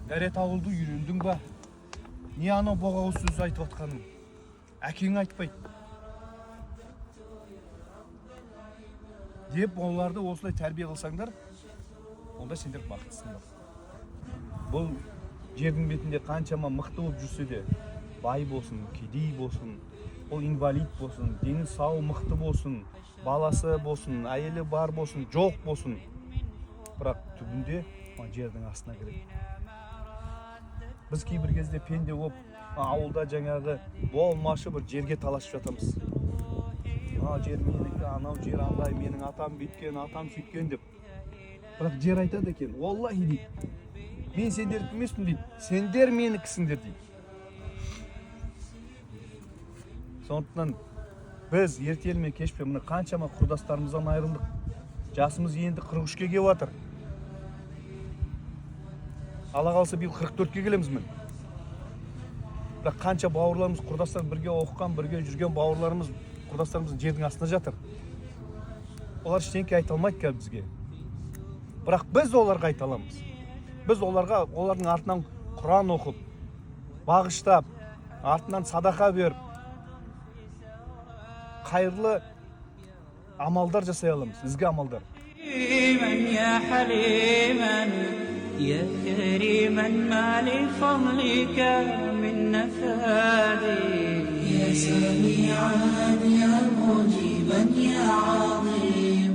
Дәрет ауылды үйрендің ба? Не анау боғауыз сөз айтып атқаның? Әкең айтпайды. Деп оларды осылай тәрбие қылсаңдар, онда сендер бақыттысыңдар. Бұл жердің бетінде қаншама мықты болып жүрсе де, бай болсын, кедей болсын, ол инвалид болсын, дені сау мықты болсын, баласы болсын, әйелі бар болсын, жоқ болсын, бірақ түбінде жердің астына кіреді. Біз кейбір кезде пенде болып, ауылда жаңағы болмашы бір жерге таласып жатамыз. Жер менікі, анау жер андай, менің атам бүйткен, атам сөйткен деп. Бірақ жер айтады екен, Аллахи дейді, мен сендерді емеспін дейді, сендер менікісіңдер дейді. Сондықтан біз ертелі ме кеш пе мына қаншама құрдастарымыздан айырылдық. Жасымыз енді 43-ке келіп жатыр. Алла қалса биыл 44-ке келеміз мен. Бірақ қанша бауырларымыз, құрдастар бірге оқыған, бірге жүрген бауырларымыз, құрдастарымыз жердің астында жатыр. Олар ештеңе айта алмайды қазір бізге. Бірақ біз оларға айта аламыз. Біз оларға, олардың артынан Құран оқып, бағыштап, артынан садақа беріп, қайырлы амалдар жасай аламыз, ізгі амалдар. يا كريما ما لفضلك من نفادي يا سميعا يا مجيبا يا عظيم